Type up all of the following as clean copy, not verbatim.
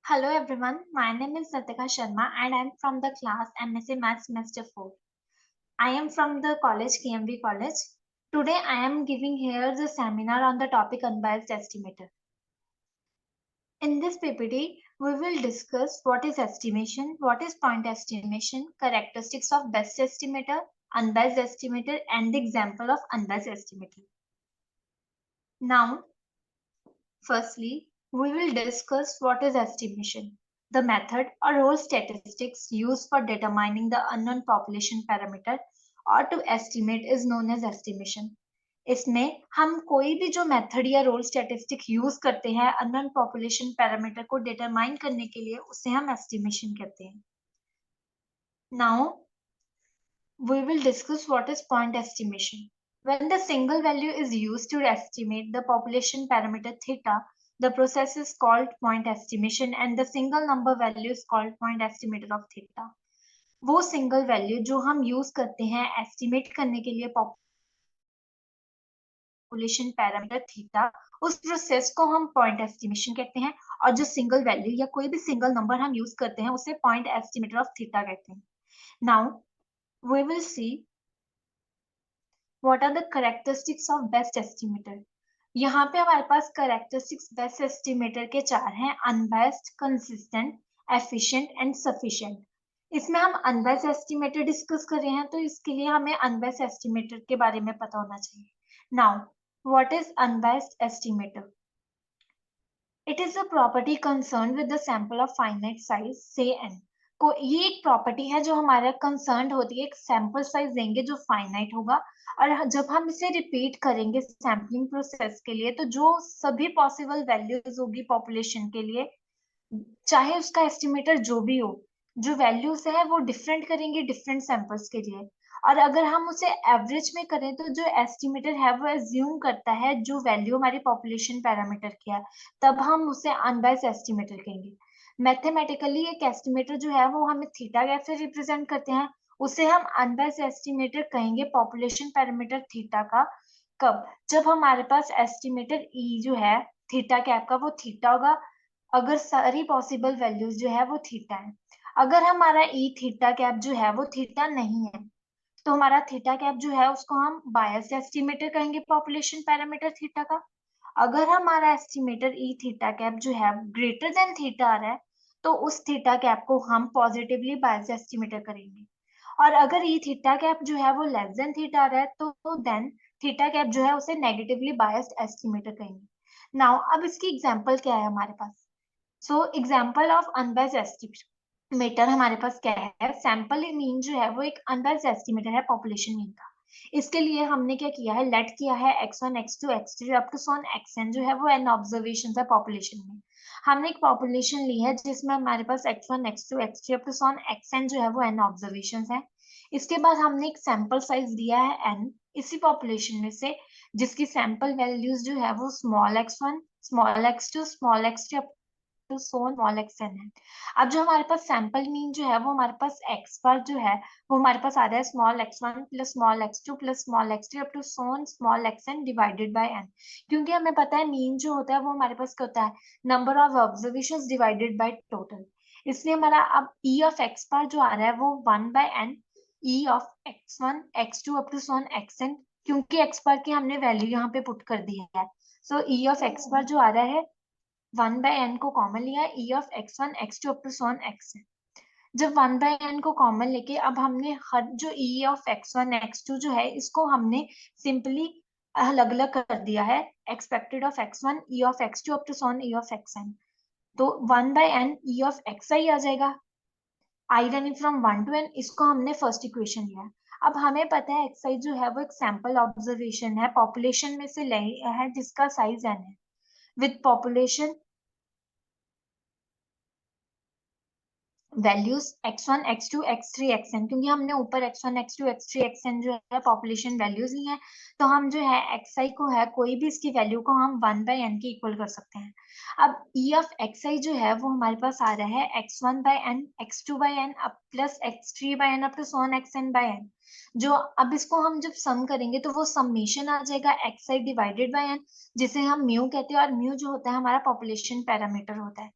Hello everyone, my name is Natika Sharma and I am from the class MSc Maths Semester 4. I am from the college KMB College. Today I am giving here the seminar on the topic unbiased estimator. In this PPT, we will discuss what is estimation, what is point estimation, characteristics of best estimator, unbiased estimator and the example of unbiased estimator. Now, firstly, we will discuss what is estimation. The method or role statistics used for determining the unknown population parameter or to estimate is known as estimation. इसमें हम कोई भी जो method या role statistic use करते हैं unknown population parameter को determine करने के लिए उसे हम एस्टिमेशन कहते हैं. Now we will discuss what is point estimation. When the single value is used to estimate the population parameter theta, the process is called point estimation and the single number value is called point estimator of theta. वो single value जो हम use करते हैं estimate करने के लिए population parameter theta, उस process को हम point estimation कहते हैं और जो single value या कोई भी single number हम use करते हैं उसे point estimator of theta कहते हैं. Now we will see what are the characteristics of best estimator. यहाँ पे हमारे पास characteristics best estimator के चार हैं: unbiased, consistent, efficient and sufficient. इसमें हम unbiased estimator डिस्कस कर रहे हैं तो इसके लिए हमें unbiased estimator के बारे में पता होना चाहिए. Now, what is unbiased estimator? It is a property concerned with the sample of finite size, say n. को ये एक प्रॉपर्टी है जो हमारा कंसर्न होती है, एक सैंपल साइज देंगे जो फाइनाइट होगा और जब हम इसे रिपीट करेंगे सैम्पलिंग प्रोसेस के लिए तो जो सभी पॉसिबल वैल्यूज होगी पॉपुलेशन के लिए, चाहे उसका एस्टिमेटर जो भी हो, जो वैल्यूज है वो डिफरेंट करेंगे डिफरेंट सैंपल्स के लिए. और अगर हम उसे एवरेज में करें तो जो एस्टिमेटर है वो एज्यूम करता है जो वैल्यू हमारी पॉपुलेशन पैरामीटर की है, तब हम उसे अनबायस्ड एस्टिमेटर कहेंगे. मैथमेटिकली एक एस्टिमेटर जो है वो हमें थीटा कैप से रिप्रेजेंट करते हैं, उसे हम अनबायस्ड एस्टिमेटर कहेंगे पॉपुलेशन पैरामीटर थीटा का. कब? जब हमारे पास एस्टिमेटर ई जो है थीटा कैप का वो थीटा होगा अगर सारी पॉसिबल वैल्यूज जो है वो थीटा है. अगर हमारा ई थीटा कैप जो है वो थीटा नहीं है तो हमारा थीटा कैप जो है उसको हम बायस्ड एस्टिमेटर कहेंगे पॉपुलेशन पैरामीटर थीटा का. अगर हमारा एस्टिमेटर ई थीटा कैप जो है ग्रेटर देन थीटा आ रहा है तो उस थीटा कैप को हम पॉजिटिवली बायस्ड एस्टिमेटर करेंगे. और अगर ई थीटा कैप जो है वो लेस देन थीटा आ रहा है तो देन थीटा कैप जो है उसे नेगेटिवली बायस्ड एस्टिमेटर कहेंगे. नाउ अब इसकी एग्जांपल क्या है हमारे पास. So example of unbiased estimator हमारे पास क्या है. सैंपल मीन जो है वो एक अनबायस्ड एस्टिमेटर है पॉपुलेशन मीन का. इसके लिए हमने क्या किया है, लेट किया है x1 x2 x3 up to so on xn जो है वो n ऑब्जर्वेशन है पॉपुलेशन में. हमने एक पॉपुलेशन ली है जिसमें हमारे पास x1 x2 x3 up to so on xn जो है वो n ऑब्जर्वेशन है. इसके बाद हमने एक सैंपल साइज दिया है n इसी पॉपुलेशन में से, जिसकी सैंपल वैल्यूज जो है वो small x1 small x2 small x3 to so on small xn है. अब जो हमारे पास सैंपल मीन जो है वो हमारे पास x बार जो है वो हमारे पास आ रहा है small x1 plus small x2 plus small x3 up to so on small xn divided by n. क्योंकि हमें पता है मीन जो होता है वो हमारे पास क्या होता है, number of observations divided by total. इसलिए हमारा अब e ऑफ x बार जो आ रहा है वो 1 by n e of x1 x2 up to so on xn, क्योंकि x बार की हमने वैल्यू यहाँ पे पुट कर दी है. So e of x bar जो आ रहा है 1 बाय n को कॉमन लिया है e of x1 x2 up to so on xn. जब 1 बाय n को कॉमन लेके अब हमने हर जो e ऑफ x1 x2 जो है इसको हमने सिंपली अलग अलग कर दिया है, expected of x1 e of x2 up to so on e of xn. तो 1 by n e of xi आ जाएगा, i running from 1 to n. इसको हमने फर्स्ट इक्वेशन लिया है. अब हमें पता है xi जो है वो एक सैंपल ऑब्जर्वेशन है पॉपुलेशन में से लिया है जिसका साइज n है with population values x1 x2 x3 xn. क्योंकि हमने ऊपर x1 x2 x3 xn जो है पॉपुलेशन वैल्यूज ली हैं तो हम जो है xi को है कोई भी इसकी वैल्यू को हम 1 बाय n के इक्वल कर सकते हैं. अब e ऑफ xi जो है वो हमारे पास आ रहा है x1 by n x2 by n up plus x3 by n up to so on xn by n. जो अब इसको हम जब सम करेंगे तो वो समेशन आ जाएगा xi डिवाइडेड बाय n, जिसे हम म्यू कहते हैं और म्यू जो होता है हमारा पॉपुलेशन पैरामीटर होता है.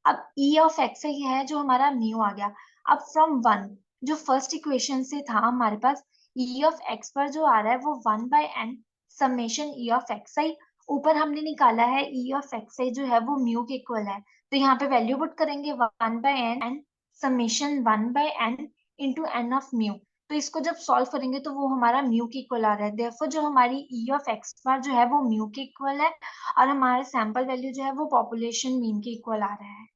अब ई ऑफ एक्स ही है जो हमारा म्यू आ गया। अब फ्रॉम वन, जो फर्स्ट इक्वेशन से था हमारे पास, ई ऑफ एक्स पर जो आ रहा है वो 1/n summation E of X I. ऊपर हमने निकाला है ई ऑफ एक्स आई जो है वो म्यू के इक्वल है, तो यहाँ पे वैल्यू पुट करेंगे 1/n and summation 1/n into N of mu. तो इसको जब सॉल्व करेंगे तो वो हमारा म्यू के इक्वल आ रहा है। देयरफॉर जो हमारी ई ऑफ एक्स बार जो है वो म्यू के इक्वल है, और हमारा सैंपल वैल्यू जो है वो पॉपुलेशन मीन के इक्वल आ रहा है।